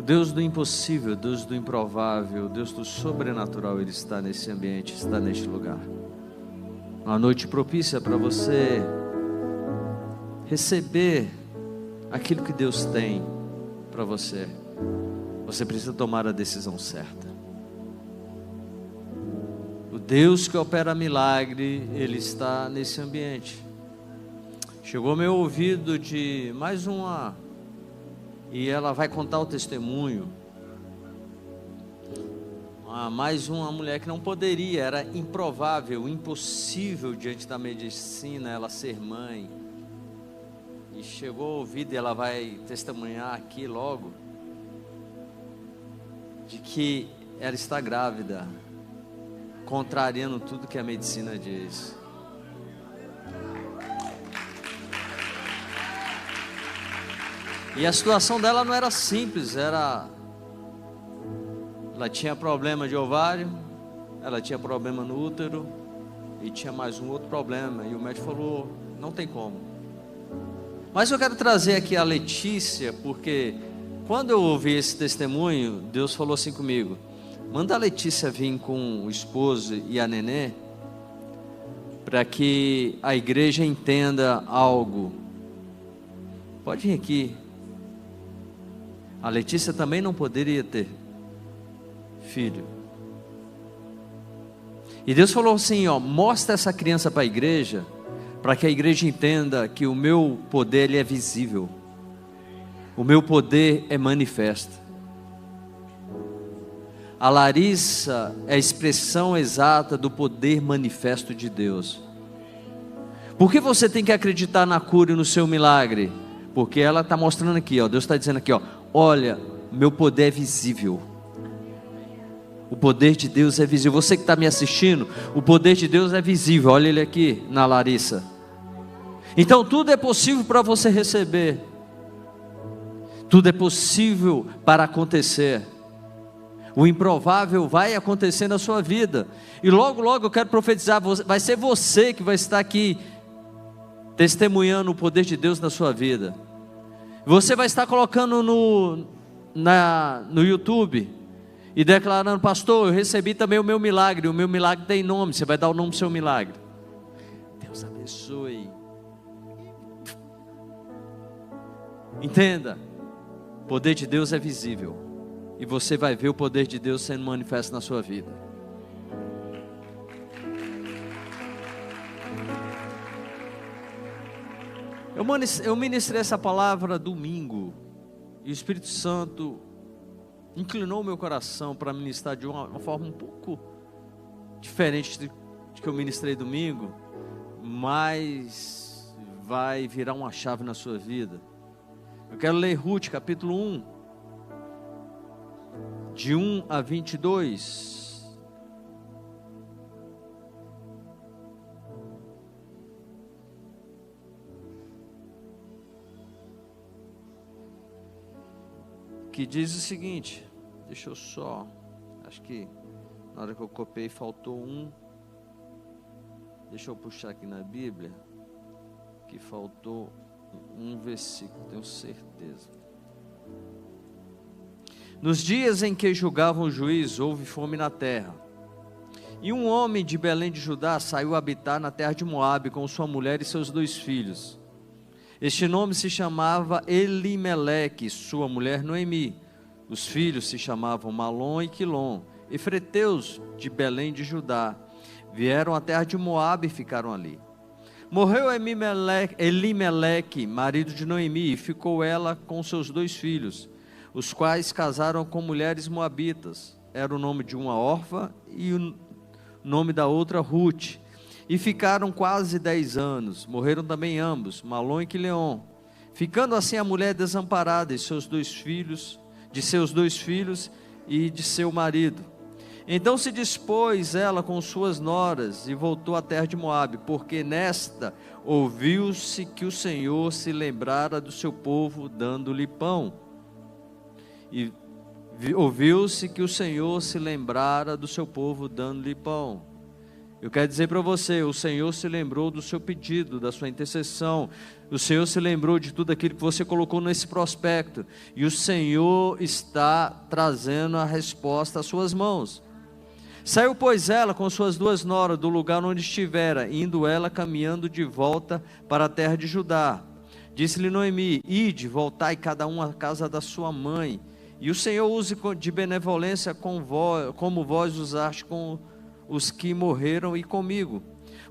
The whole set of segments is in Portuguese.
Deus do impossível, o Deus do improvável, o Deus do sobrenatural, Ele está nesse ambiente, está neste lugar. Uma noite propícia para você receber aquilo que Deus tem para você. Você precisa tomar a decisão certa. O Deus que opera milagre, Ele está nesse ambiente. Chegou ao meu ouvido de mais uma, e ela vai contar o testemunho. Mais uma mulher que não poderia, era improvável, impossível diante da medicina ela ser mãe. E chegou ao ouvido, e ela vai testemunhar aqui logo, de que ela está grávida, contrariando tudo que a medicina diz. E a situação dela não era simples, ela tinha problema de ovário, ela tinha problema no útero, e tinha mais um outro problema, e o médico falou, não tem como. Mas eu quero trazer aqui a Letícia, porque quando eu ouvi esse testemunho, Deus falou assim comigo, manda a Letícia vir com o esposo e a nenê, para que a igreja entenda algo. Pode vir aqui. A Letícia também não poderia ter filho. E Deus falou assim, mostra essa criança para a igreja, para que a igreja entenda que o meu poder ele é visível. O meu poder é manifesto. A Larissa é a expressão exata do poder manifesto de Deus. Por que você tem que acreditar na cura e no seu milagre? Porque ela está mostrando aqui, Deus está dizendo aqui, olha, meu poder é visível. O poder de Deus é visível. Você que está me assistindo, o poder de Deus é visível. Olha ele aqui na Larissa. Então tudo é possível para você receber. Tudo é possível para acontecer. O improvável vai acontecer na sua vida. E logo, logo eu quero profetizar, vai ser você que vai estar aqui testemunhando o poder de Deus na sua vida. Você vai estar colocando no YouTube e declarando, pastor, eu recebi também o meu milagre tem nome, você vai dar o nome do seu milagre. Deus abençoe. Entenda, o poder de Deus é visível, e você vai ver o poder de Deus sendo manifesto na sua vida. Eu ministrei essa palavra domingo, e o Espírito Santo inclinou o meu coração para ministrar de uma forma um pouco diferente de que eu ministrei domingo, mas vai virar uma chave na sua vida. Eu quero ler Ruth capítulo 1, de 1 a 22. Que diz o seguinte, deixa eu só, acho que na hora que eu copiei faltou um, deixa eu puxar aqui na Bíblia, que faltou um versículo, tenho certeza. Nos dias em que julgavam o juiz, houve fome na terra, e um homem de Belém de Judá saiu a habitar na terra de Moabe com sua mulher e seus 2 filhos. Este nome se chamava Elimeleque, sua mulher Noemi. Os filhos se chamavam Malom e Quilom, efreteus de Belém de Judá. Vieram à terra de Moabe e ficaram ali. Morreu Elimeleque, marido de Noemi, e ficou ela com seus 2 filhos, os quais casaram com mulheres moabitas. Era o nome de uma órfã e o nome da outra Ruth. E ficaram quase 10 anos. Morreram também ambos, Malom e Quileom. Ficando assim a mulher desamparada e seus 2 filhos, de seus 2 filhos e de seu marido. Então se dispôs ela com suas noras e voltou à terra de Moabe, porque nesta ouviu-se que o Senhor se lembrara do seu povo, dando-lhe pão. E ouviu-se que o Senhor se lembrara do seu povo, dando-lhe pão. Eu quero dizer para você, o Senhor se lembrou do seu pedido, da sua intercessão. O Senhor se lembrou de tudo aquilo que você colocou nesse prospecto. E o Senhor está trazendo a resposta às suas mãos. Saiu, pois, ela com suas 2 noras do lugar onde estivera, indo ela caminhando de volta para a terra de Judá. Disse-lhe Noemi: ide, voltai cada um à casa da sua mãe. E o Senhor use de benevolência como vós usaste com os que morreram e comigo.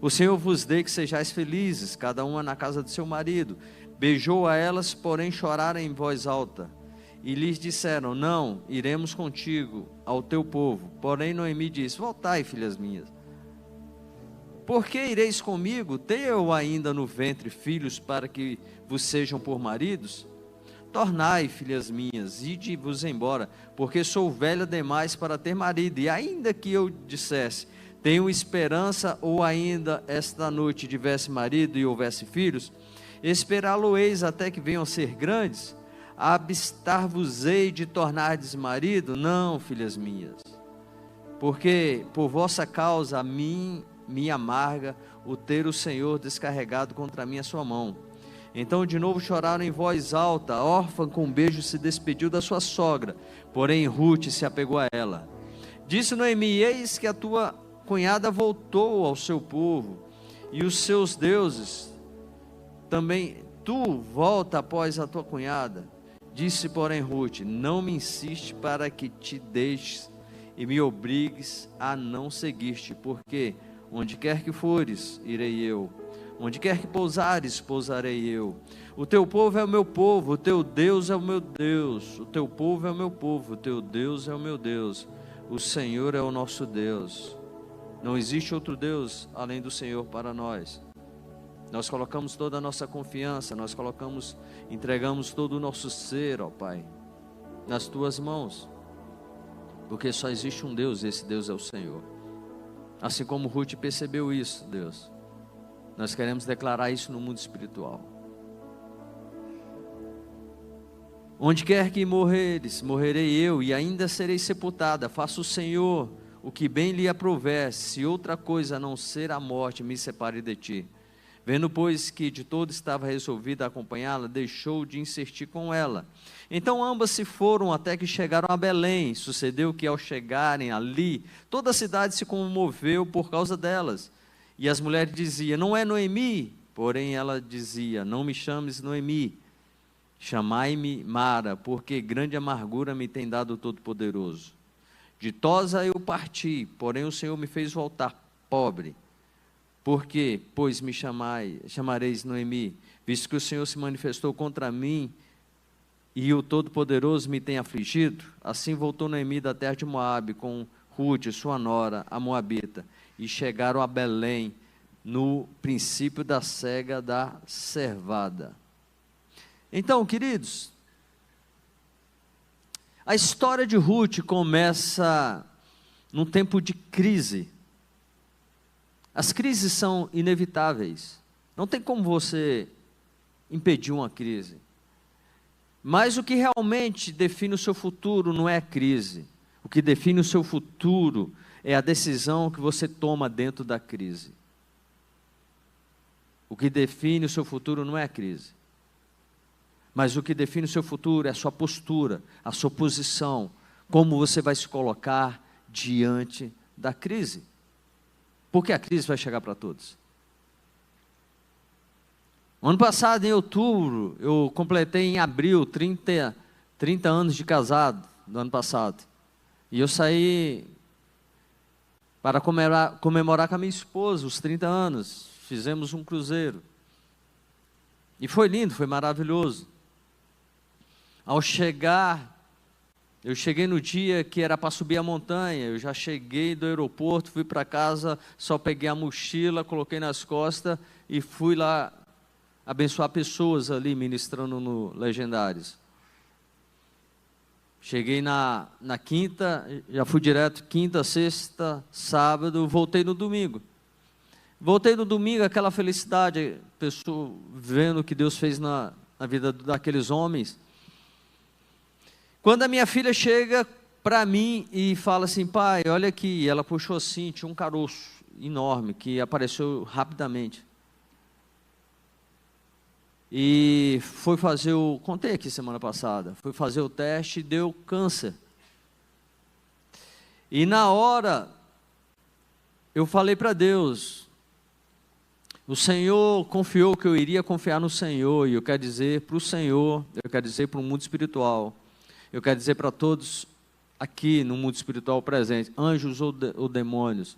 O Senhor vos dê que sejais felizes, cada uma na casa de seu marido. Beijou a elas, porém choraram em voz alta. E lhes disseram: não, iremos contigo ao teu povo. Porém Noemi disse: voltai, filhas minhas. Por que ireis comigo? Tenho eu ainda no ventre filhos para que vos sejam por maridos? Tornai, filhas minhas, ide-vos embora, porque sou velha demais para ter marido. E ainda que eu dissesse: tenho esperança, ou ainda esta noite tivesse marido e houvesse filhos, esperá-lo-eis até que venham a ser grandes? Abstar-vos-ei de tornardes marido? Não, filhas minhas, porque por vossa causa a mim me amarga o ter o Senhor descarregado contra mim a sua mão. Então de novo choraram em voz alta. A órfã com um beijo se despediu da sua sogra, porém Rute se apegou a ela. Disse Noemi: eis que a tua cunhada voltou ao seu povo e os seus deuses. Também tu volta após a tua cunhada. Disse porém Rute: não me insiste para que te deixes e me obrigues a não seguir-te, porque onde quer que fores, irei eu. Onde quer que pousares, pousarei eu. O teu povo é o meu povo, o teu Deus é o meu Deus. O teu povo é o meu povo, o teu Deus é o meu Deus. O Senhor é o nosso Deus. Não existe outro Deus além do Senhor para nós. Nós colocamos toda a nossa confiança, entregamos todo o nosso ser, ó Pai, nas tuas mãos. Porque só existe um Deus, esse Deus é o Senhor. Assim como Rute percebeu isso, Deus, nós queremos declarar isso no mundo espiritual. Onde quer que morreres, morrerei eu, e ainda serei sepultada. Faça o Senhor o que bem lhe aprouver, se outra coisa a não ser a morte me separe de ti. Vendo, pois, que de todo estava resolvida a acompanhá-la, deixou de insistir com ela. Então ambas se foram até que chegaram a Belém. Sucedeu que ao chegarem ali, toda a cidade se comoveu por causa delas. E as mulheres diziam: não é Noemi? Porém ela dizia: não me chames Noemi, chamai-me Mara, porque grande amargura me tem dado o Todo-Poderoso. Ditosa eu parti, porém o Senhor me fez voltar pobre. Porque, pois me chamareis Noemi, visto que o Senhor se manifestou contra mim e o Todo-Poderoso me tem afligido? Assim voltou Noemi da terra de Moabe com Rute, sua nora, a Moabita, e chegaram a Belém no princípio da cega da servada. Então, queridos, a história de Rute começa num tempo de crise. As crises são inevitáveis, não tem como você impedir uma crise. Mas o que realmente define o seu futuro não é a crise. O que define o seu futuro é a decisão que você toma dentro da crise. O que define o seu futuro não é a crise. Mas o que define o seu futuro é a sua postura, a sua posição, como você vai se colocar diante da crise. Porque a crise vai chegar para todos. Ano passado, em outubro, eu completei em abril 30 anos de casado, do ano passado. E eu saí para comemorar com a minha esposa os 30 anos. Fizemos um cruzeiro. E foi lindo, foi maravilhoso. Ao chegar, eu cheguei no dia que era para subir a montanha. Eu já cheguei do aeroporto, fui para casa, só peguei a mochila, coloquei nas costas e fui lá abençoar pessoas ali, ministrando no Legendários. Cheguei na quinta, já fui direto quinta, sexta, sábado, voltei no domingo. Voltei no domingo, aquela felicidade, pessoa vendo o que Deus fez na vida daqueles homens. Quando a minha filha chega para mim e fala assim: pai, olha aqui, ela puxou assim, tinha um caroço, enorme que apareceu rapidamente. E foi fazer contei aqui semana passada, foi fazer o teste e deu câncer. E na hora, eu falei para Deus, o Senhor confiou que eu iria confiar no Senhor, e eu quero dizer para o Senhor, eu quero dizer para o mundo espiritual, eu quero dizer para todos aqui no mundo espiritual presente, anjos ou demônios,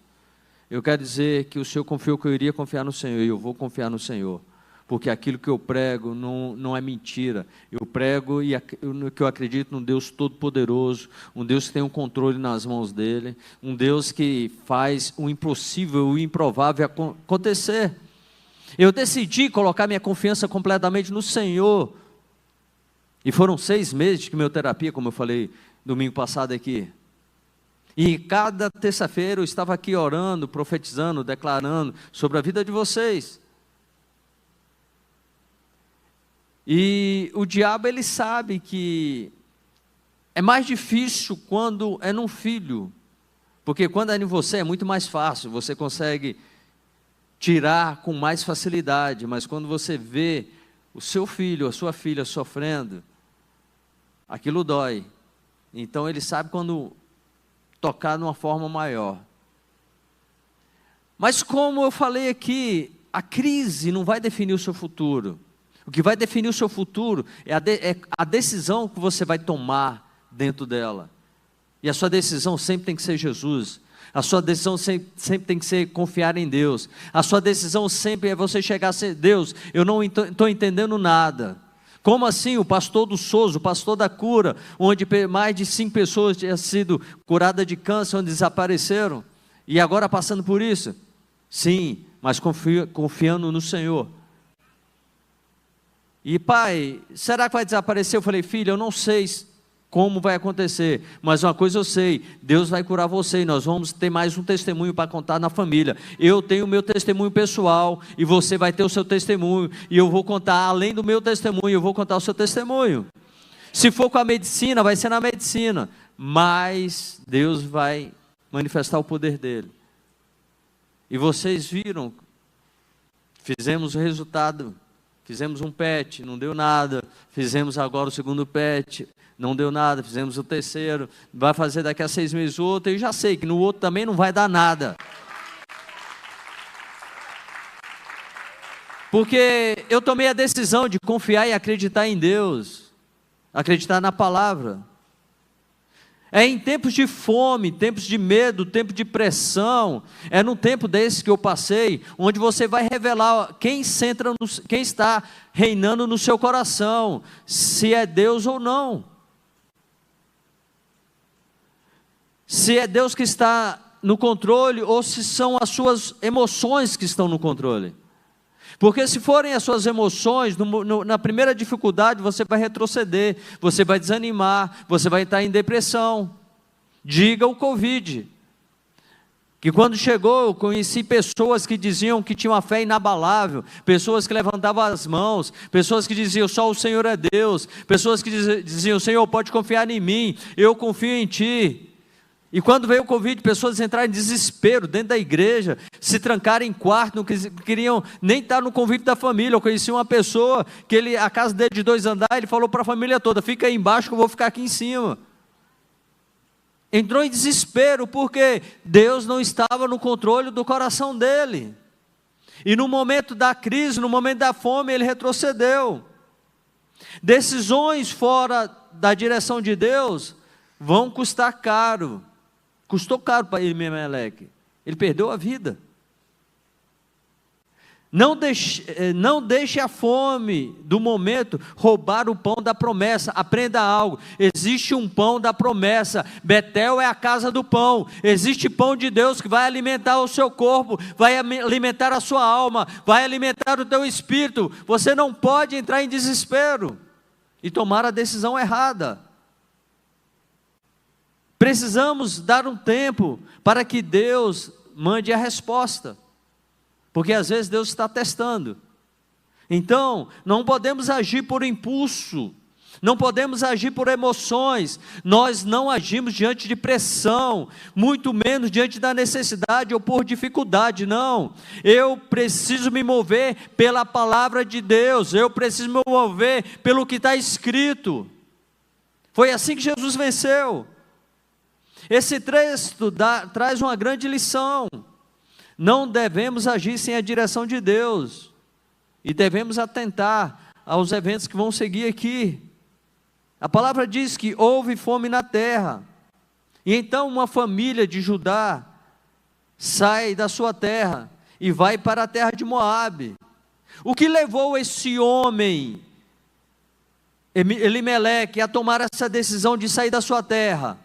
eu quero dizer que o Senhor confiou que eu iria confiar no Senhor, e eu vou confiar no Senhor. Porque aquilo que eu prego não é mentira. Eu prego que eu acredito num Deus todo-poderoso, um Deus que tem o controle nas mãos dele, um Deus que faz o impossível, o improvável acontecer. Eu decidi colocar minha confiança completamente no Senhor. E foram 6 meses de quimioterapia, como eu falei domingo passado aqui. E cada terça-feira eu estava aqui orando, profetizando, declarando sobre a vida de vocês. E o diabo, ele sabe que é mais difícil quando é num filho, porque quando é em você é muito mais fácil, você consegue tirar com mais facilidade, mas quando você vê o seu filho, a sua filha sofrendo, aquilo dói. Então ele sabe quando tocar de uma forma maior. Mas como eu falei aqui, a crise não vai definir o seu futuro. O que vai definir o seu futuro é a decisão que você vai tomar dentro dela. E a sua decisão sempre tem que ser Jesus. A sua decisão sempre tem que ser confiar em Deus. A sua decisão sempre é você chegar a ser, Deus, eu não estou entendendo nada. Como assim? O pastor do Souza, o pastor da cura, onde mais de 5 pessoas tinham sido curadas de câncer, onde desapareceram, e agora passando por isso? Sim, mas confiando no Senhor. E pai, será que vai desaparecer? Eu falei, filho, eu não sei como vai acontecer, mas uma coisa eu sei, Deus vai curar você, e nós vamos ter mais um testemunho para contar na família. Eu tenho o meu testemunho pessoal, e você vai ter o seu testemunho, e eu vou contar, além do meu testemunho, eu vou contar o seu testemunho. Se for com a medicina, vai ser na medicina, mas Deus vai manifestar o poder dele. E vocês viram, fizemos o resultado. Fizemos um PET, não deu nada. Fizemos agora o segundo PET, não deu nada. Fizemos o terceiro, vai fazer daqui a 6 meses o outro. Eu já sei que no outro também não vai dar nada. Porque eu tomei a decisão de confiar e acreditar em Deus. Acreditar na palavra. É em tempos de fome, tempos de medo, tempo de pressão, é num tempo desse que eu passei, onde você vai revelar quem está reinando no seu coração, se é Deus ou não. Se é Deus que está no controle, ou se são as suas emoções que estão no controle. Porque se forem as suas emoções, na primeira dificuldade você vai retroceder, você vai desanimar, você vai estar em depressão. Diga o Covid, que quando chegou eu conheci pessoas que diziam que tinham a fé inabalável, pessoas que levantavam as mãos, pessoas que diziam só o Senhor é Deus, pessoas que diziam Senhor pode confiar em mim, eu confio em Ti. E quando veio o Covid, pessoas entraram em desespero dentro da igreja, se trancaram em quarto, não queriam nem estar no convívio da família. Eu conheci uma pessoa, que a casa dele de 2 andares, ele falou para a família toda, fica aí embaixo que eu vou ficar aqui em cima. Entrou em desespero, porque Deus não estava no controle do coração dele. E no momento da crise, no momento da fome, ele retrocedeu. Decisões fora da direção de Deus vão custar caro. Custou caro para Elimeleque. Ele perdeu a vida. Não deixe a fome do momento roubar o pão da promessa. Aprenda algo. Existe um pão da promessa. Betel é a casa do pão. Existe pão de Deus que vai alimentar o seu corpo, vai alimentar a sua alma, vai alimentar o teu espírito. Você não pode entrar em desespero e tomar a decisão errada. Precisamos dar um tempo para que Deus mande a resposta, porque às vezes Deus está testando. Então, não podemos agir por impulso, Não podemos agir por emoções, nós não agimos diante de pressão, muito menos diante da necessidade ou por dificuldade, não. Eu preciso me mover pela palavra de Deus, eu preciso me mover pelo que está escrito. Foi assim que Jesus venceu. Esse texto traz uma grande lição. Não devemos agir sem a direção de Deus, e devemos atentar aos eventos que vão seguir aqui. A palavra diz que houve fome na terra, e então uma família de Judá sai da sua terra e vai para a terra de Moabe. O que levou esse homem, Elimeleque, a tomar essa decisão de sair da sua terra?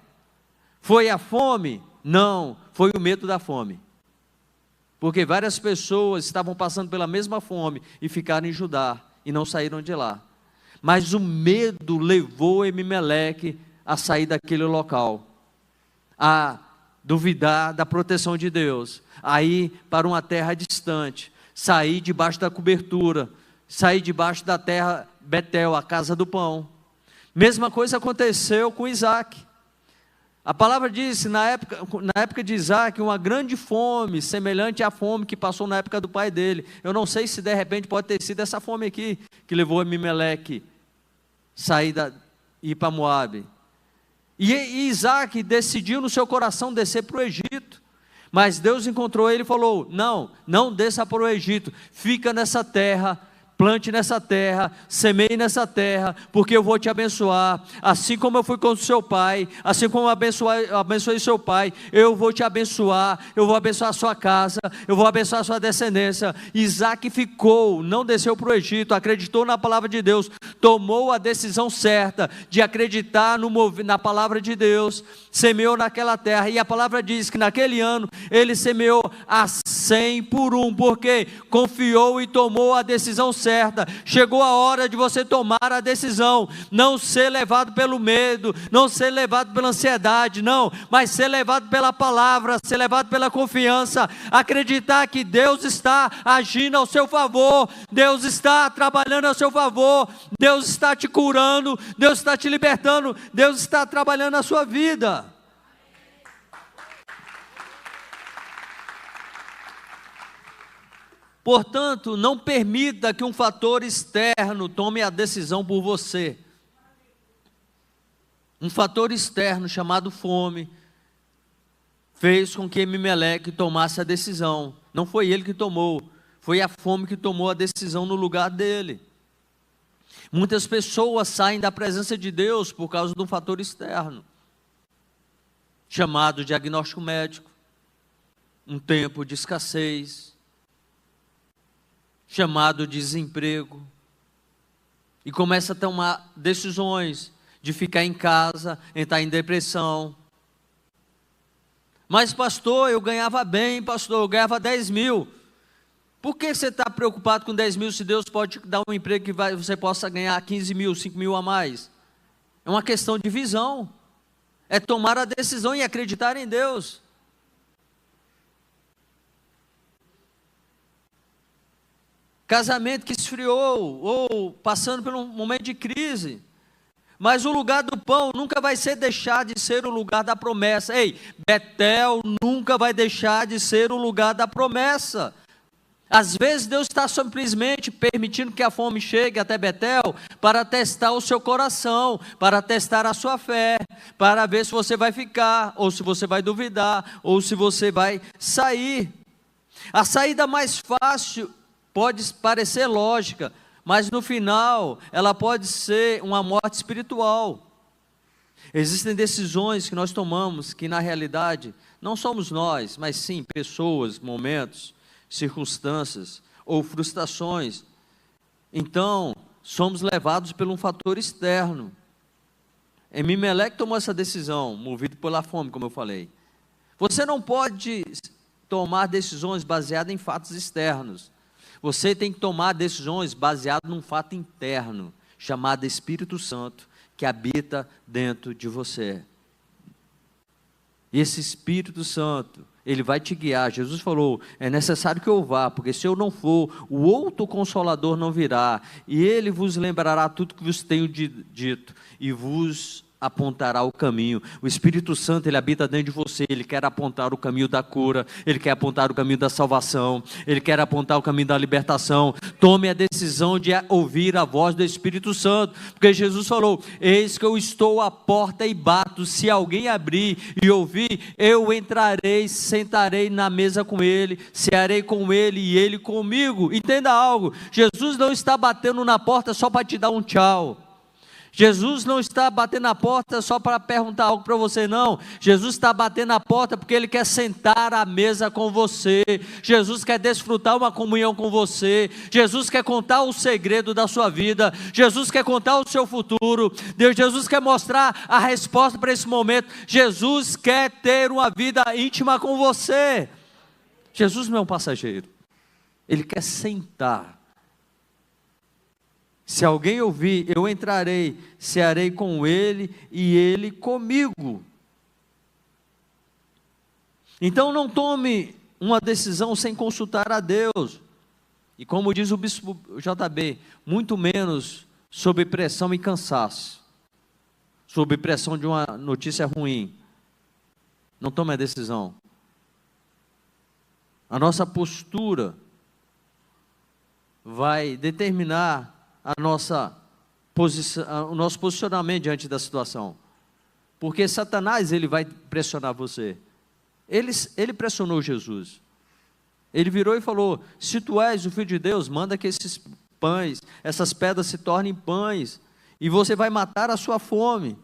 Foi a fome? Não, foi o medo da fome. Porque várias pessoas estavam passando pela mesma fome e ficaram em Judá e não saíram de lá. Mas o medo levou Elimeleque a sair daquele local, a duvidar da proteção de Deus, a ir para uma terra distante, sair debaixo da cobertura, sair debaixo da terra Betel, a casa do pão. Mesma coisa aconteceu com Isaac. A palavra diz, na época de Isaac, uma grande fome, semelhante à fome que passou na época do pai dele. Eu não sei se de repente pode ter sido essa fome aqui, que levou Elimeleque sair e ir para Moabe. E Isaac decidiu no seu coração descer para o Egito, mas Deus encontrou ele e falou: não desça para o Egito, fica nessa terra, plante nessa terra, semeie nessa terra, porque eu vou te abençoar, assim como eu fui com o seu pai, assim como eu abençoei seu pai, eu vou te abençoar, eu vou abençoar a sua casa, eu vou abençoar a sua descendência. Isaac ficou, não desceu para o Egito, acreditou na palavra de Deus, tomou a decisão certa de acreditar na palavra de Deus, semeou naquela terra, e a palavra diz que naquele ano, ele semeou a 100 por 1, porque confiou e tomou a decisão certa. Chegou a hora de você tomar a decisão, não ser levado pelo medo, não ser levado pela ansiedade, não, mas ser levado pela palavra, ser levado pela confiança, acreditar que Deus está agindo ao seu favor, Deus está trabalhando ao seu favor, Deus está te curando, Deus está te libertando, Deus está trabalhando na sua vida. Portanto, não permita que um fator externo tome a decisão por você. Um fator externo chamado fome fez com que Elimeleque tomasse a decisão. Não foi ele que tomou, foi a fome que tomou a decisão no lugar dele. Muitas pessoas saem da presença de Deus por causa de um fator externo, chamado diagnóstico médico, um tempo de escassez, chamado desemprego, e começa a tomar decisões de ficar em casa, entrar em depressão. Mas pastor, eu ganhava bem, pastor, eu ganhava 10 mil, por que você está preocupado com 10 mil se Deus pode te dar um emprego que você possa ganhar 15 mil, 5 mil a mais? É uma questão de visão, é tomar a decisão e acreditar em Deus. Casamento que esfriou, ou passando por um momento de crise, mas o lugar do pão nunca vai deixar de ser o lugar da promessa. Ei, Betel nunca vai deixar de ser o lugar da promessa. Às vezes Deus está simplesmente permitindo que a fome chegue até Betel para testar o seu coração, para testar a sua fé, para ver se você vai ficar, ou se você vai duvidar, ou se você vai sair. A saída mais fácil pode parecer lógica, mas no final ela pode ser uma morte espiritual. Existem decisões que nós tomamos que na realidade não somos nós, mas sim pessoas, momentos, circunstâncias ou frustrações. Então somos levados por um fator externo. Elimeleque tomou essa decisão, movido pela fome, como eu falei. Você não pode tomar decisões baseadas em fatos externos. Você tem que tomar decisões baseadas num fato interno, chamado Espírito Santo, que habita dentro de você. E esse Espírito Santo, Ele vai te guiar. Jesus falou, é necessário que eu vá, porque se eu não for, o outro Consolador não virá, e ele vos lembrará tudo que vos tenho dito, e vos apontará o caminho. O Espírito Santo, ele habita dentro de você, ele quer apontar o caminho da cura, ele quer apontar o caminho da salvação, ele quer apontar o caminho da libertação. Tome a decisão de ouvir a voz do Espírito Santo, porque Jesus falou, eis que eu estou à porta e bato, se alguém abrir e ouvir, eu entrarei, sentarei na mesa com ele, cearei com ele e ele comigo. Entenda algo, Jesus não está batendo na porta só para te dar um tchau. Jesus não está batendo na porta só para perguntar algo para você, não. Jesus está batendo na porta porque Ele quer sentar à mesa com você. Jesus quer desfrutar uma comunhão com você. Jesus quer contar o segredo da sua vida. Jesus quer contar o seu futuro. Jesus quer mostrar a resposta para esse momento. Jesus quer ter uma vida íntima com você. Jesus não é um passageiro. Ele quer sentar. Se alguém ouvir, eu entrarei, cearei com ele e ele comigo. Então não tome uma decisão sem consultar a Deus. E como diz o bispo JB, muito menos sob pressão e cansaço, sob pressão de uma notícia ruim. Não tome a decisão. A nossa postura vai determinar a nossa posição, o nosso posicionamento diante da situação, porque Satanás, ele vai pressionar você. Ele pressionou Jesus, ele virou e falou, se tu és o Filho de Deus, manda que esses pães, essas pedras se tornem pães, e você vai matar a sua fome.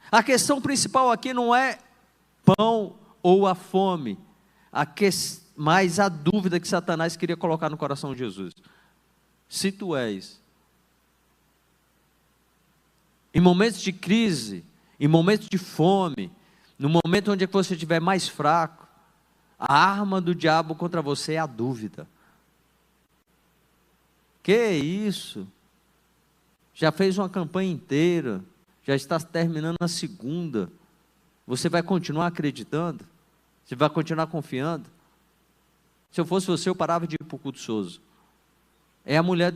A questão principal aqui não é pão ou a fome, mas a dúvida que Satanás queria colocar no coração de Jesus, se tu és. Em momentos de crise, em momentos de fome, no momento onde você estiver mais fraco, a arma do diabo contra você é a dúvida. Que isso? Já fez uma campanha inteira, já está terminando a segunda, você vai continuar acreditando? Você vai continuar confiando? Se eu fosse você, eu parava de ir para o culto Souza. É a mulher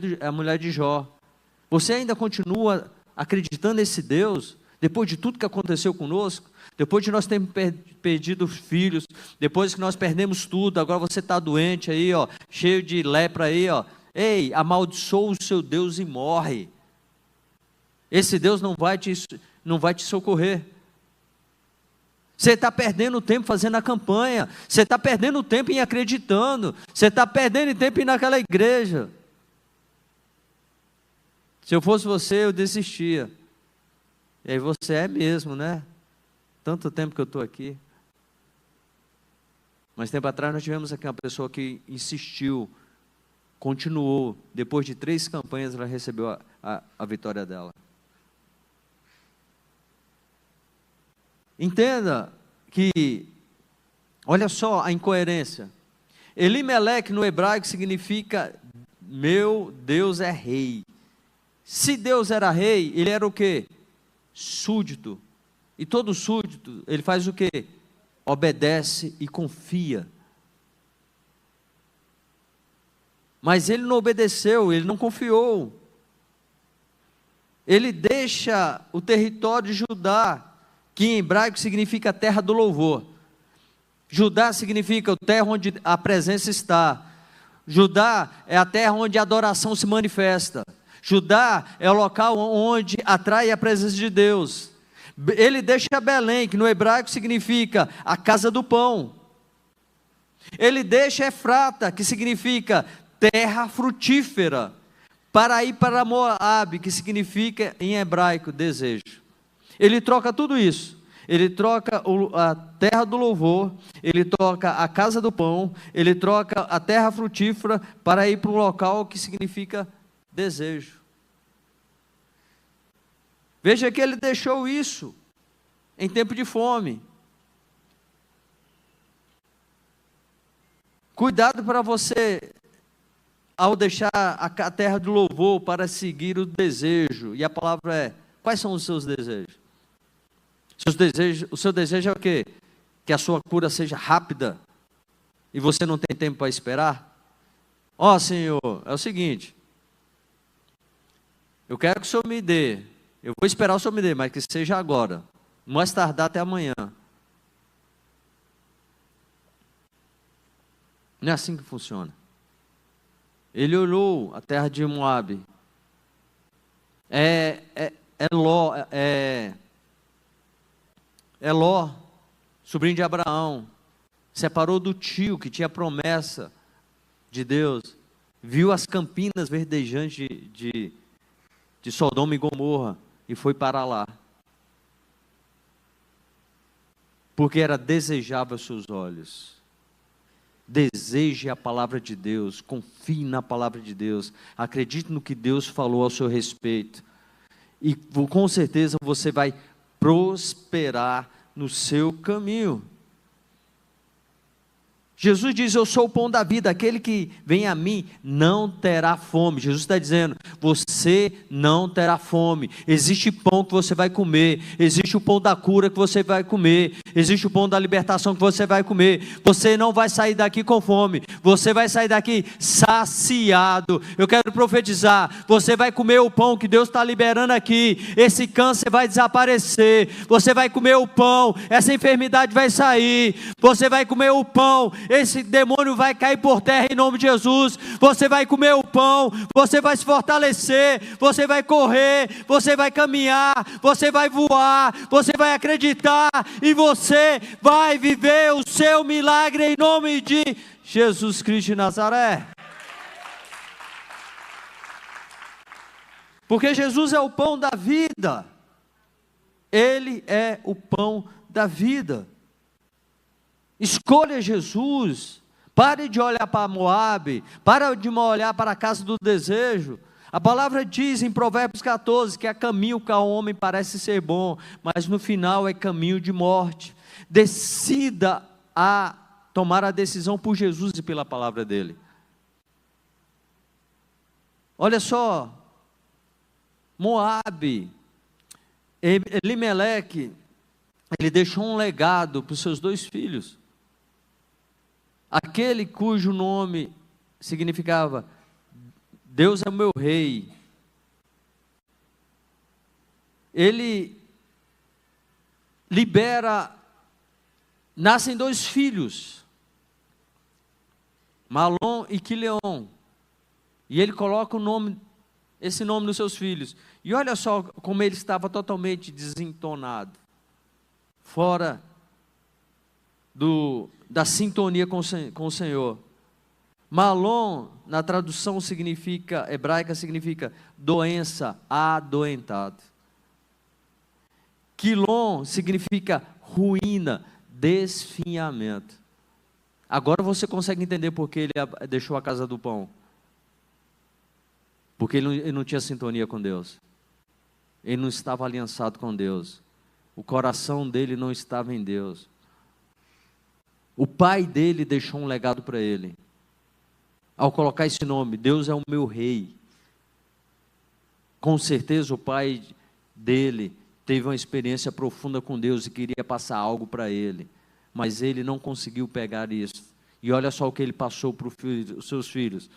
de Jó. Você ainda continua acreditando nesse Deus, depois de tudo que aconteceu conosco, depois de nós termos perdido os filhos, depois que nós perdemos tudo, agora você está doente aí, ó, cheio de lepra aí, ó. Ei, amaldiçoa o seu Deus e morre. Esse Deus não vai te socorrer. Você está perdendo tempo fazendo a campanha, você está perdendo tempo em acreditando, você está perdendo tempo em ir naquela igreja. Se eu fosse você, eu desistia. E aí você é mesmo, né? Tanto tempo que eu estou aqui. Mas tempo atrás nós tivemos aqui uma pessoa que insistiu, continuou. Depois de 3 campanhas ela recebeu a vitória dela. Entenda que, olha só a incoerência. Elimeleque no hebraico significa, meu Deus é rei. Se Deus era rei, ele era o quê? Súdito. E todo súdito, ele faz o quê? Obedece e confia. Mas ele não obedeceu, ele não confiou. Ele deixa o território de Judá, que em hebraico significa terra do louvor. Judá significa a terra onde a presença está. Judá é a terra onde a adoração se manifesta. Judá é o local onde atrai a presença de Deus. Ele deixa Belém, que no hebraico significa a casa do pão. Ele deixa Efrata, que significa terra frutífera, para ir para Moabe, que significa em hebraico desejo. Ele troca tudo isso. Ele troca a terra do louvor, ele troca a casa do pão, ele troca a terra frutífera para ir para um local que significa desejo. Veja que ele deixou isso em tempo de fome. Cuidado para você, ao deixar a terra do louvor para seguir o desejo. E a palavra é, quais são os seus desejos? O seu desejo é o quê? que a sua cura seja rápida e você não tem tempo para esperar? Ó, Senhor, é o seguinte, eu quero que o Senhor me dê, eu vou esperar o Senhor me dê, mas que seja agora, mais tardar até amanhã. Não é assim que funciona. Ele olhou a terra de Moabe. Ló, sobrinho de Abraão, separou do tio que tinha promessa de Deus, viu as campinas verdejantes de Sodoma e Gomorra e foi para lá, porque era desejável aos seus olhos. Deseje a palavra de Deus, confie na palavra de Deus, acredite no que Deus falou ao seu respeito, e com certeza você vai prosperar no seu caminho. Jesus diz: eu sou o pão da vida, aquele que vem a mim não terá fome. Jesus está dizendo, você não terá fome. Existe pão que você vai comer, existe o pão da cura que você vai comer, existe o pão da libertação que você vai comer. Você não vai sair daqui com fome, você vai sair daqui saciado. Eu quero profetizar, você vai comer o pão que Deus está liberando aqui, esse câncer vai desaparecer, você vai comer o pão, essa enfermidade vai sair, você vai comer o pão, esse demônio vai cair por terra em nome de Jesus. Você vai comer o pão, você vai se fortalecer, você vai correr, você vai caminhar, você vai voar, você vai acreditar e você vai viver o seu milagre em nome de Jesus Cristo de Nazaré. Porque Jesus é o pão da vida. Ele é o pão da vida. Escolha Jesus, pare de olhar para Moabe, pare de olhar para a casa do desejo. A palavra diz em Provérbios 14, que é caminho que ao homem parece ser bom, mas no final é caminho de morte. Decida a tomar a decisão por Jesus e pela palavra dele. Olha só, Moabe, Elimeleque, ele deixou um legado para os seus 2 filhos. Aquele cujo nome significava Deus é o meu rei. Ele libera, nascem 2 filhos, Malom e Quileon, e ele coloca esse nome nos seus filhos, e olha só como ele estava totalmente desentonado, fora da sintonia com o Senhor. Malom, na tradução hebraica, significa doença, adoentado. Quilom significa ruína, desfinhamento. Agora você consegue entender por que ele deixou a casa do pão. Porque ele não tinha sintonia com Deus. Ele não estava aliançado com Deus. O coração dele não estava em Deus. O pai dele deixou um legado para ele. Ao colocar esse nome, Deus é o meu rei. Com certeza o pai dele teve uma experiência profunda com Deus e queria passar algo para ele. Mas ele não conseguiu pegar isso. E olha só o que ele passou para os seus filhos.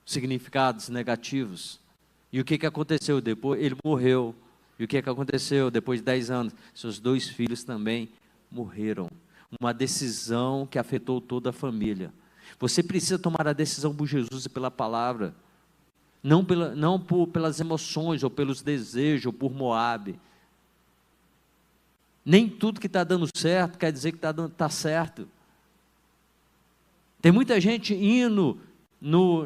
Significados negativos. E o que aconteceu depois? Ele morreu. E o que aconteceu depois de 10 anos? Seus 2 filhos também morreram. Uma decisão que afetou toda a família. Você precisa tomar a decisão por Jesus e pela palavra. Não pelas emoções, ou pelos desejos, ou por Moabe. Nem tudo que está dando certo quer dizer que está certo. Tem muita gente indo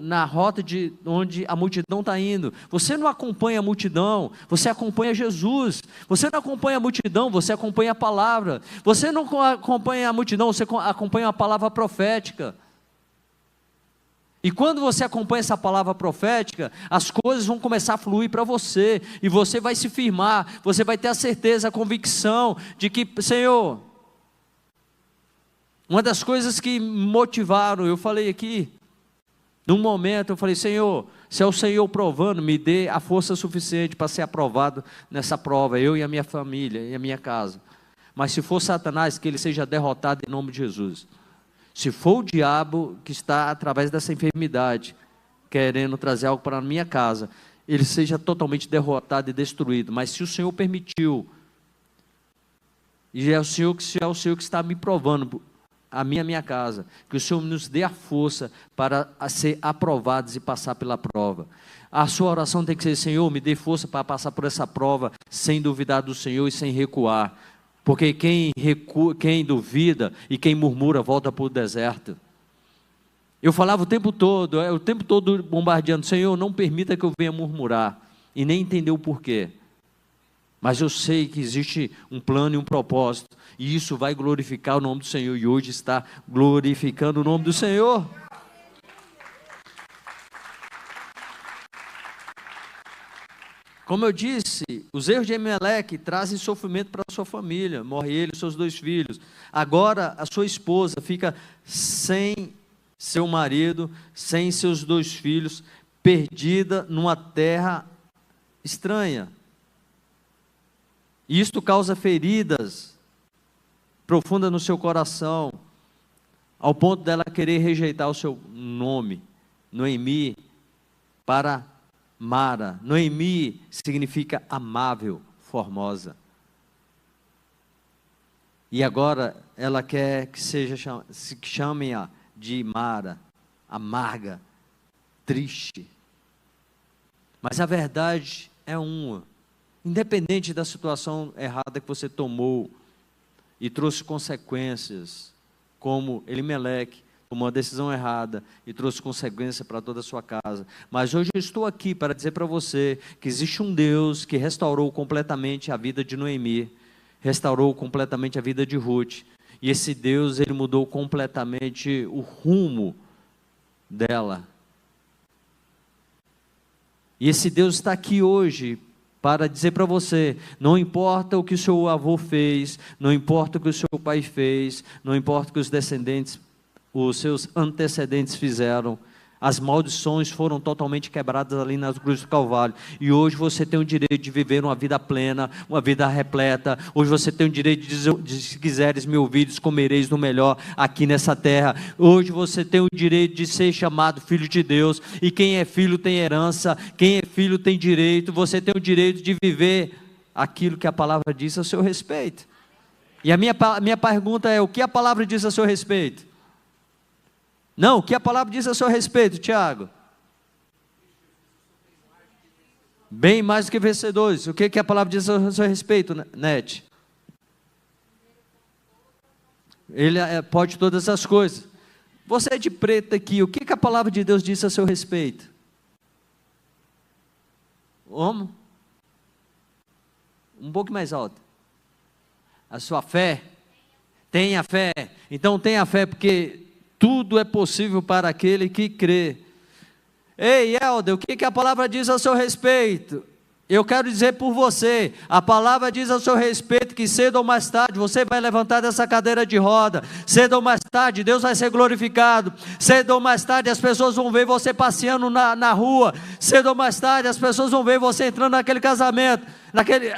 na rota de onde a multidão está indo. Você não acompanha a multidão, você acompanha Jesus. Você não acompanha a multidão, você acompanha a palavra. Você não acompanha a multidão, você acompanha a palavra profética. E quando você acompanha essa palavra profética, as coisas vão começar a fluir para você, e você vai se firmar, você vai ter a certeza, a convicção de que, Senhor, uma das coisas que me motivaram, eu falei aqui, num momento eu falei, Senhor, se é o Senhor provando, me dê a força suficiente para ser aprovado nessa prova, eu e a minha família, e a minha casa. Mas se for Satanás, que ele seja derrotado em nome de Jesus. Se for o diabo que está através dessa enfermidade, querendo trazer algo para a minha casa, ele seja totalmente derrotado e destruído. Mas se o Senhor permitiu, e é o Senhor que está me provando, a minha casa, que o Senhor nos dê a força para ser aprovados e passar pela prova. A sua oração tem que ser: Senhor, me dê força para passar por essa prova, sem duvidar do Senhor e sem recuar. Porque quem duvida e quem murmura volta para o deserto. Eu falava o tempo todo bombardeando: Senhor, não permita que eu venha murmurar, e nem entender o porquê. Mas eu sei que existe um plano e um propósito, e isso vai glorificar o nome do Senhor, e hoje está glorificando o nome do Senhor. Como eu disse, os erros de Elimeleque trazem sofrimento para a sua família. Morre ele e seus 2 filhos. Agora a sua esposa fica sem seu marido, sem seus 2 filhos, perdida numa terra estranha. E isto causa feridas profundas no seu coração, ao ponto dela querer rejeitar o seu nome, Noemi, para Mara. Noemi significa amável, formosa. E agora ela quer que chamem-a de Mara, amarga, triste. Mas a verdade é uma: independente da situação errada que você tomou e trouxe consequências, como Elimeleque tomou uma decisão errada e trouxe consequência para toda a sua casa. Mas hoje eu estou aqui para dizer para você que existe um Deus que restaurou completamente a vida de Noemi, restaurou completamente a vida de Ruth, e esse Deus, ele mudou completamente o rumo dela. E esse Deus está aqui hoje para dizer para você: não importa o que o seu avô fez, não importa o que o seu pai fez, não importa o que os seus antecedentes fizeram, as maldições foram totalmente quebradas ali nas cruzes do Calvário, e hoje você tem o direito de viver uma vida plena, uma vida repleta. Hoje você tem o direito de se quiseres me ouvires, comereis do melhor aqui nessa terra. Hoje você tem o direito de ser chamado filho de Deus, e quem é filho tem herança, quem é filho tem direito. Você tem o direito de viver aquilo que a palavra diz a seu respeito. E a minha pergunta é: o que a palavra diz a seu respeito? Não, o que a palavra diz a seu respeito, Tiago? Bem mais do que vencedores. O que a palavra diz a seu respeito, Nete? Ele pode todas as coisas. Você é de preto aqui, o que a palavra de Deus diz a seu respeito? Como? Um pouco mais alto. A sua fé? Tenha fé. Então tenha fé, porque tudo é possível para aquele que crê. Ei, Helder, o que a palavra diz a seu respeito? Eu quero dizer por você: a palavra diz a seu respeito que cedo ou mais tarde você vai levantar dessa cadeira de roda. Cedo ou mais tarde Deus vai ser glorificado. Cedo ou mais tarde as pessoas vão ver você passeando na rua. Cedo ou mais tarde as pessoas vão ver você entrando naquele casamento,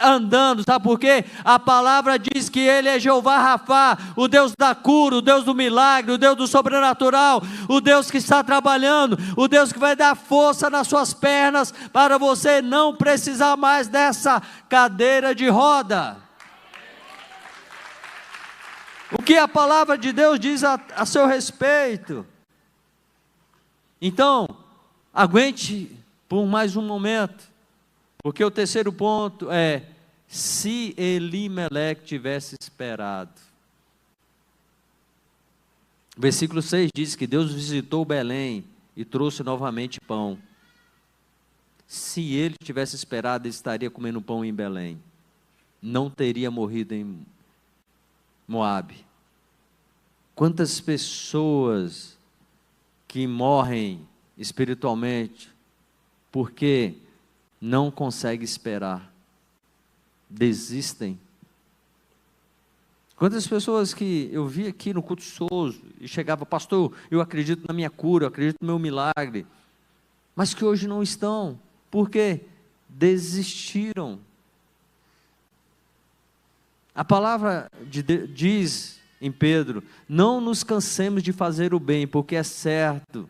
andando. Sabe por quê? A palavra diz que Ele é Jeová Rafá, o Deus da cura, o Deus do milagre, o Deus do sobrenatural, o Deus que está trabalhando, o Deus que vai dar força nas suas pernas para você não precisar mais dessa cadeira de roda. O que a palavra de Deus diz a seu respeito? Então, aguente por mais um momento, porque o terceiro ponto é: se Elimeleque tivesse esperado. O versículo 6 diz que Deus visitou Belém e trouxe novamente pão. Se ele tivesse esperado, ele estaria comendo pão em Belém, não teria morrido em Moabe. Quantas pessoas que morrem espiritualmente porque não conseguem esperar, desistem. Quantas pessoas que eu vi aqui no culto Souza e chegava: pastor, eu acredito na minha cura, eu acredito no meu milagre, mas que hoje não estão. Por quê? Desistiram. A palavra diz em Pedro: não nos cansemos de fazer o bem, porque é certo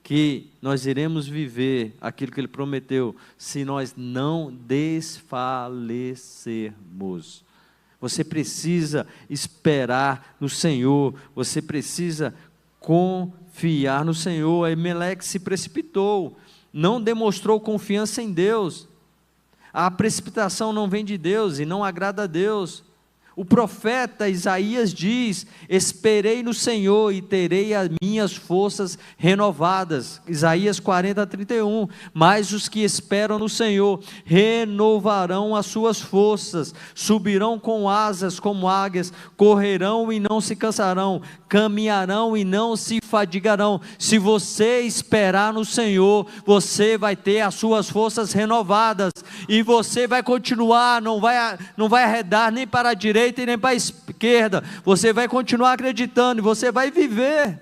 que nós iremos viver aquilo que Ele prometeu, se nós não desfalecermos. Você precisa esperar no Senhor, você precisa confiar no Senhor. Elimeleque se precipitou, não demonstrou confiança em Deus. A precipitação não vem de Deus e não agrada a Deus. O profeta Isaías diz: esperei no Senhor e terei as minhas forças renovadas. Isaías 40:31. Mas os que esperam no Senhor renovarão as suas forças, subirão com asas como águias, correrão e não se cansarão, caminharão e não se fadigarão. Se você esperar no Senhor, você vai ter as suas forças renovadas, e você vai continuar, não vai arredar nem para a direita e nem para a esquerda. Você vai continuar acreditando e você vai viver.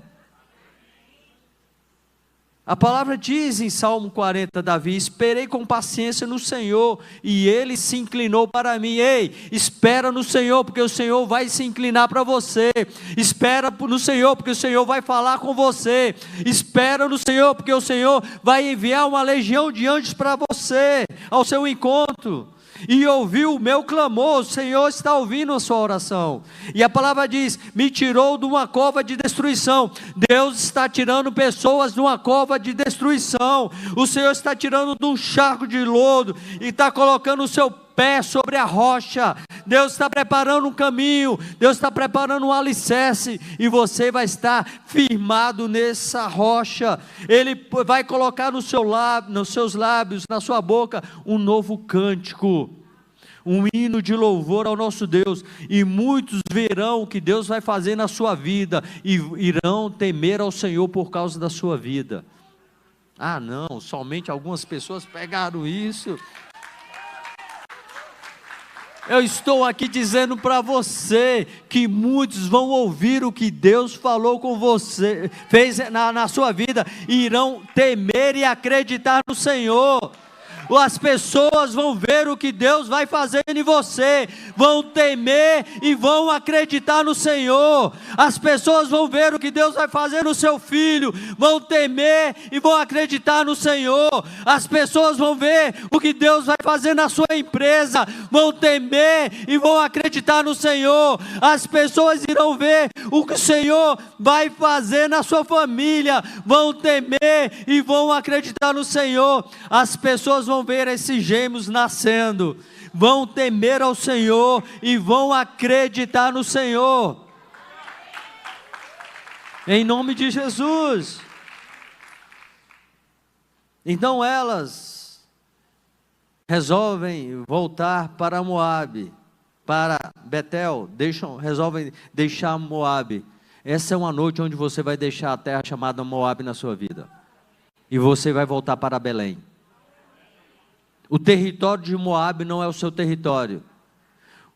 A palavra diz em Salmo 40, Davi: esperei com paciência no Senhor e Ele se inclinou para mim. Ei, espera no Senhor, porque o Senhor vai se inclinar para você. Espera no Senhor, porque o Senhor vai falar com você. Espera no Senhor, porque o Senhor vai enviar uma legião de anjos para você, ao seu encontro. E ouviu o meu clamor. O Senhor está ouvindo a sua oração. E a palavra diz: me tirou de uma cova de destruição. Deus está tirando pessoas de uma cova de destruição. O Senhor está tirando de um charco de lodo e está colocando o seu pé sobre a rocha. Deus está preparando um caminho, Deus está preparando um alicerce, e você vai estar firmado nessa rocha. Ele vai colocar no seu lábio, nos seus lábios, na sua boca, um novo cântico, um hino de louvor ao nosso Deus, e muitos verão o que Deus vai fazer na sua vida, e irão temer ao Senhor por causa da sua vida. Ah não, somente algumas pessoas pegaram isso. Eu estou aqui dizendo para você que muitos vão ouvir o que Deus falou com você, fez na sua vida, e irão temer e acreditar no Senhor. As pessoas vão ver o que Deus vai fazer em você, vão temer e vão acreditar no Senhor. As pessoas vão ver o que Deus vai fazer no seu filho, vão temer e vão acreditar no Senhor. As pessoas vão ver o que Deus vai fazer na sua empresa, vão temer e vão acreditar no Senhor. As pessoas irão ver o que o Senhor vai fazer na sua família, vão temer e vão acreditar no Senhor. As pessoas vão ver esses gêmeos nascendo, vão temer ao Senhor e vão acreditar no Senhor, em nome de Jesus. Então elas resolvem voltar para Moabe, para Betel, resolvem deixar Moabe. Essa é uma noite onde você vai deixar a terra chamada Moabe na sua vida, e você vai voltar para Belém. O território de Moabe não é o seu território.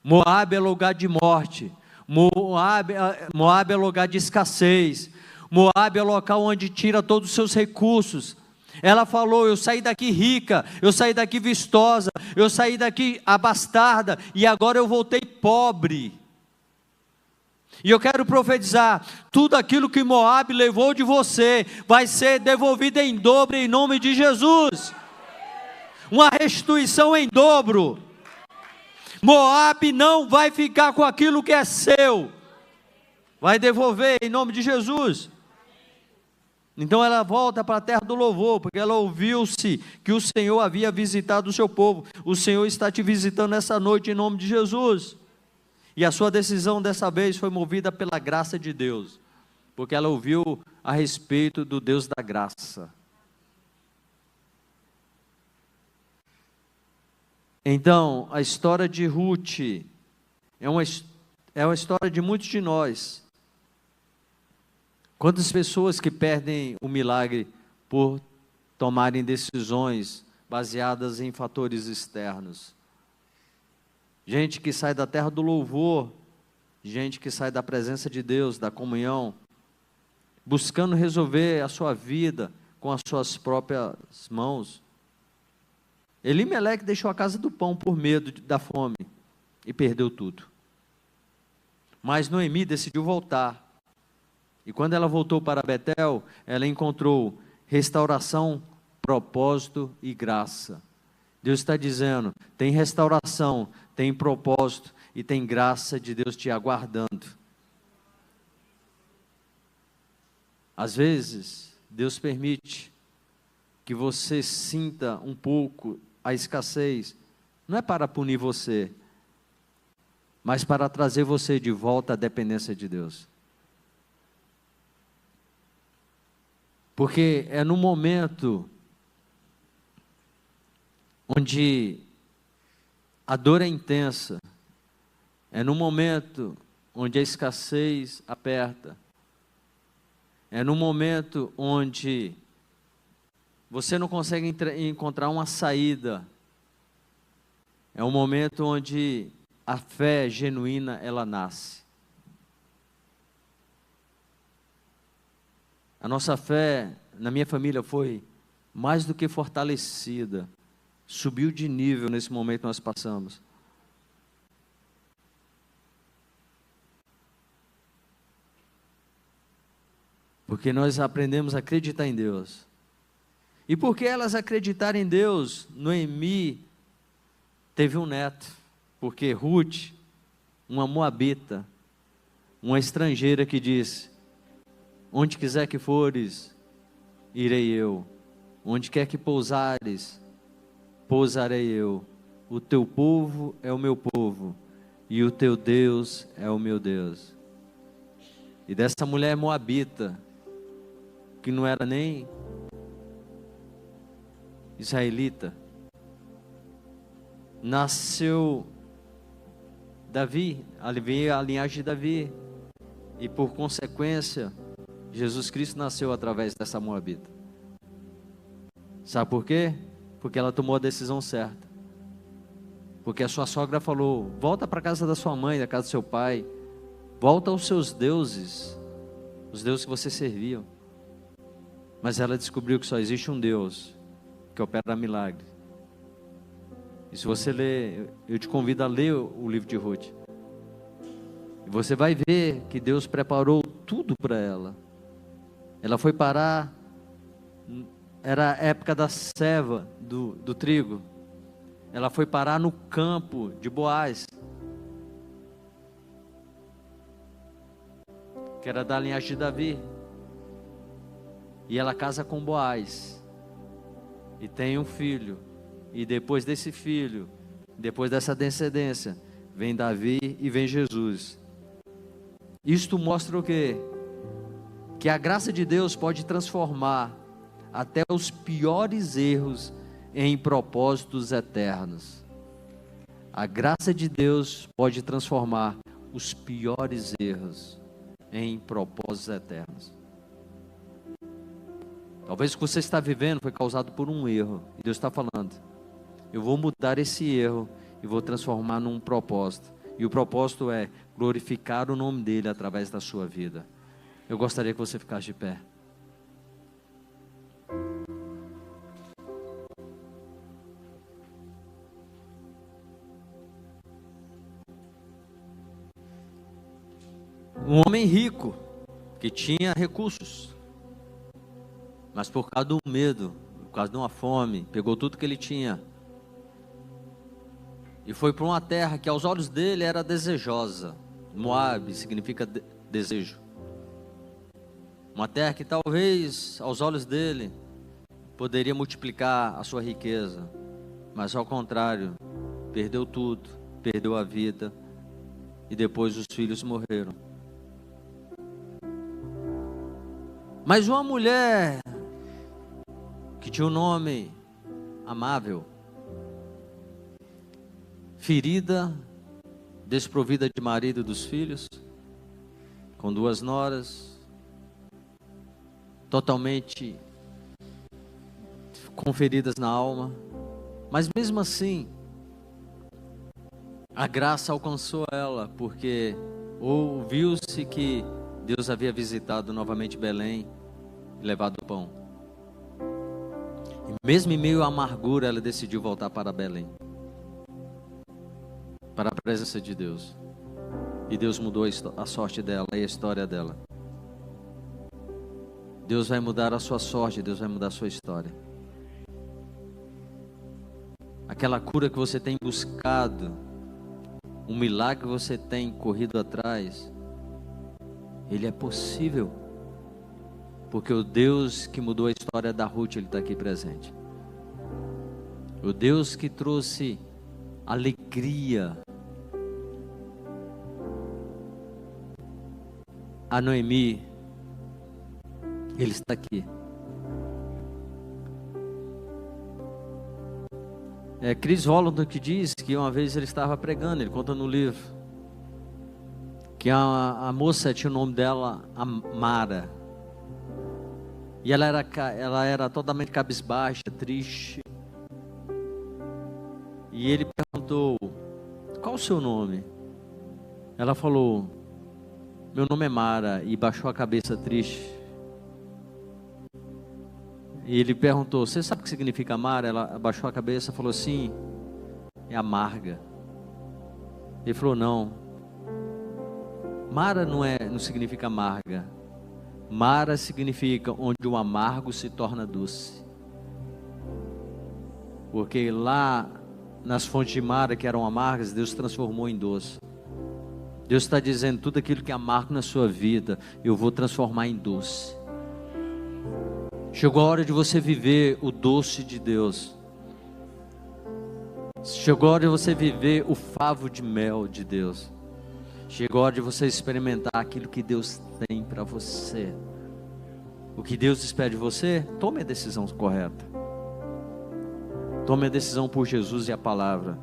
Moabe é lugar de morte. Moabe é lugar de escassez. Moabe é o local onde tira todos os seus recursos. Ela falou: eu saí daqui rica, eu saí daqui vistosa, eu saí daqui abastarda, e agora eu voltei pobre. E eu quero profetizar: tudo aquilo que Moabe levou de você vai ser devolvido em dobro, em nome de Jesus. Uma restituição em dobro. Moabe não vai ficar com aquilo que é seu, vai devolver em nome de Jesus. Então ela volta para a terra do louvor, porque ela ouviu-se que o Senhor havia visitado o seu povo. O Senhor está te visitando nessa noite em nome de Jesus. E a sua decisão dessa vez foi movida pela graça de Deus, porque ela ouviu a respeito do Deus da graça. Então, a história de Ruth é uma história de muitos de nós. Quantas pessoas que perdem o milagre por tomarem decisões baseadas em fatores externos. Gente que sai da terra do louvor, gente que sai da presença de Deus, da comunhão, buscando resolver a sua vida com as suas próprias mãos. Elimeleque deixou a casa do pão por medo da fome. e perdeu tudo. Mas Noemi decidiu voltar. E quando ela voltou para Betel, ela encontrou restauração, propósito e graça. Deus está dizendo, tem restauração, tem propósito e tem graça de Deus te aguardando. Às vezes, Deus permite que você sinta um pouco a escassez, não é para punir você, mas para trazer você de volta à dependência de Deus. Porque é no momento onde a dor é intensa, é no momento onde a escassez aperta, é no momento onde você não consegue encontrar uma saída, é um momento onde a fé genuína ela nasce. A nossa fé na minha família foi mais do que fortalecida, subiu de nível nesse momento que nós passamos. Porque nós aprendemos a acreditar em Deus. E porque elas acreditaram em Deus, Noemi teve um neto. Porque Ruth, uma moabita, uma estrangeira que disse, onde quiser que fores, irei eu. Onde quer que pousares, pousarei eu. O teu povo é o meu povo, e o teu Deus é o meu Deus. E dessa mulher moabita, que não era nem israelita, nasceu Davi, ali veio a linhagem de Davi, e por consequência, Jesus Cristo nasceu através dessa moabita. Sabe por quê? Porque ela tomou a decisão certa. Porque a sua sogra falou, volta para a casa da sua mãe, da casa do seu pai, volta aos seus deuses, os deuses que você servia. Mas ela descobriu que só existe um Deus que opera milagres. E se você ler, eu te convido a ler o livro de Ruth. E você vai ver que Deus preparou tudo para ela. Ela foi parar, era a época da ceva do trigo. Ela foi parar no campo de Boaz, que era da linhagem de Davi. E ela casa com Boaz. E tem um filho. E depois desse filho, depois dessa descendência, vem Davi e vem Jesus. Isto mostra o quê? Que a graça de Deus pode transformar até os piores erros em propósitos eternos. A graça de Deus pode transformar os piores erros em propósitos eternos. Talvez o que você está vivendo foi causado por um erro. E Deus está falando, eu vou mudar esse erro e vou transformar num propósito. E o propósito é glorificar o nome dEle através da sua vida. Eu gostaria que você ficasse de pé. Um homem rico, que tinha recursos, mas por causa do medo, por causa de uma fome, pegou tudo que ele tinha e foi para uma terra que aos olhos dele era desejosa. Moabe significa desejo. Uma terra que talvez aos olhos dele poderia multiplicar a sua riqueza, mas ao contrário, perdeu tudo, perdeu a vida e depois os filhos morreram. Mas uma mulher que tinha um nome amável, ferida, desprovida de marido e dos filhos, com 2 noras, totalmente com feridas na alma, mas mesmo assim, a graça alcançou ela, porque ouviu-se que Deus havia visitado novamente Belém e levado o pão. E mesmo em meio à amargura, ela decidiu voltar para Belém. para a presença de Deus. E Deus mudou a sorte dela e a história dela. Deus vai mudar a sua sorte, Deus vai mudar a sua história. Aquela cura que você tem buscado, um milagre que você tem corrido atrás, ele é possível. Porque o Deus que mudou a história da Ruth, ele está aqui presente. O Deus que trouxe alegria a Noemi, ele está aqui. É Chris Holland que diz que uma vez ele estava pregando, ele conta no livro, que a moça tinha o nome dela, Mara. E ela era totalmente cabisbaixa, triste. E ele perguntou, qual o seu nome? Ela falou, meu nome é Mara, e baixou a cabeça triste. E ele perguntou, você sabe o que significa Mara? Ela abaixou a cabeça e falou, sim, é amarga. Ele falou, não, Mara não significa amarga. Mara significa onde o amargo se torna doce. Porque lá nas fontes de Mara que eram amargas, Deus transformou em doce. Deus está dizendo, tudo aquilo que é amargo na sua vida, eu vou transformar em doce. Chegou a hora de você viver o doce de Deus. Chegou a hora de você viver o favo de mel de Deus. Chegou a hora de você experimentar aquilo que Deus tem para você. O que Deus espera de você, tome a decisão correta. Tome a decisão por Jesus e a palavra.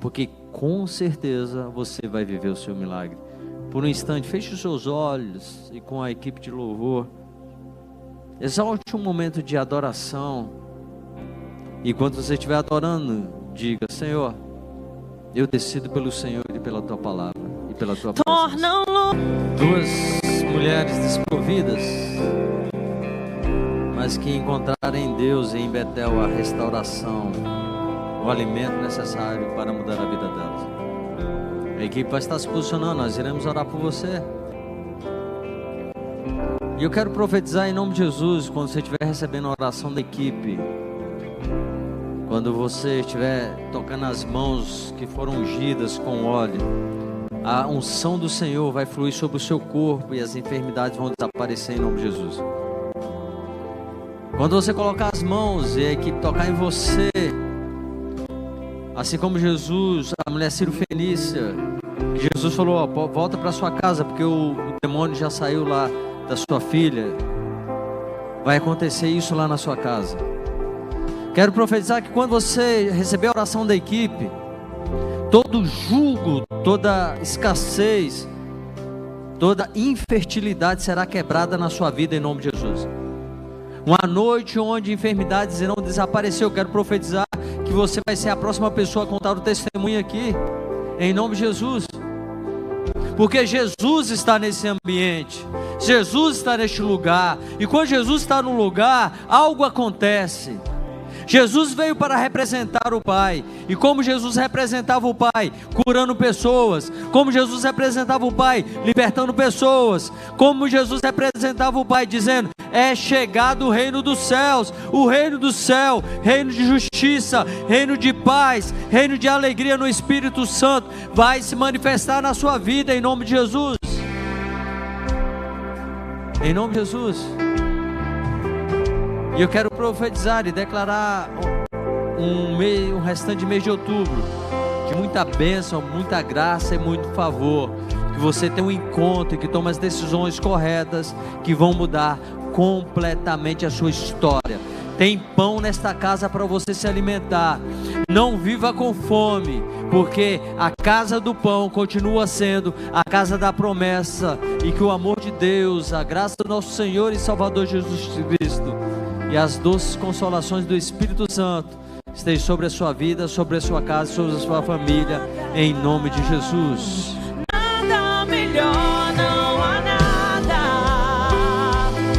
Porque com certeza você vai viver o seu milagre. Por um instante, feche os seus olhos e com a equipe de louvor, exalte um momento de adoração. E quando você estiver adorando, diga, Senhor, eu decido pelo Senhor e pela Tua palavra e pela Tua presença. Duas mulheres desprovidas, mas que encontraram em Deus e em Betel a restauração, o alimento necessário para mudar a vida delas. A equipe vai estar se posicionando, nós iremos orar por você. E eu quero profetizar em nome de Jesus, quando você estiver recebendo a oração da equipe, quando você estiver tocando as mãos que foram ungidas com óleo, a unção do Senhor vai fluir sobre o seu corpo e as enfermidades vão desaparecer em nome de Jesus. Quando você colocar as mãos e a equipe tocar em você, assim como Jesus, a mulher Ciro-Fenícia, Jesus falou, ó, volta para sua casa, porque o demônio já saiu lá da sua filha. Vai acontecer isso lá na sua casa. Quero profetizar que quando você receber a oração da equipe, todo jugo, toda escassez, toda infertilidade será quebrada na sua vida em nome de Jesus. Uma noite onde enfermidades irão desaparecer. Eu quero profetizar que você vai ser a próxima pessoa a contar o testemunho aqui, em nome de Jesus. Porque Jesus está nesse ambiente, Jesus está neste lugar, e quando Jesus está no lugar, algo acontece. Jesus veio para representar o Pai, e como Jesus representava o Pai, curando pessoas, como Jesus representava o Pai, libertando pessoas, como Jesus representava o Pai, dizendo, é chegado o reino dos céus, o reino do céu, reino de justiça, reino de paz, reino de alegria no Espírito Santo, vai se manifestar na sua vida, em nome de Jesus, em nome de Jesus. E eu quero profetizar e declarar um restante mês de outubro de muita bênção, muita graça e muito favor. Que você tenha um encontro e que tome as decisões corretas que vão mudar completamente a sua história. Tem pão nesta casa para você se alimentar. Não viva com fome, porque a casa do pão continua sendo a casa da promessa. E que o amor de Deus, a graça do nosso Senhor e Salvador Jesus Cristo e as doces consolações do Espírito Santo estejam sobre a sua vida, sobre a sua casa, sobre a sua família, em nome de Jesus.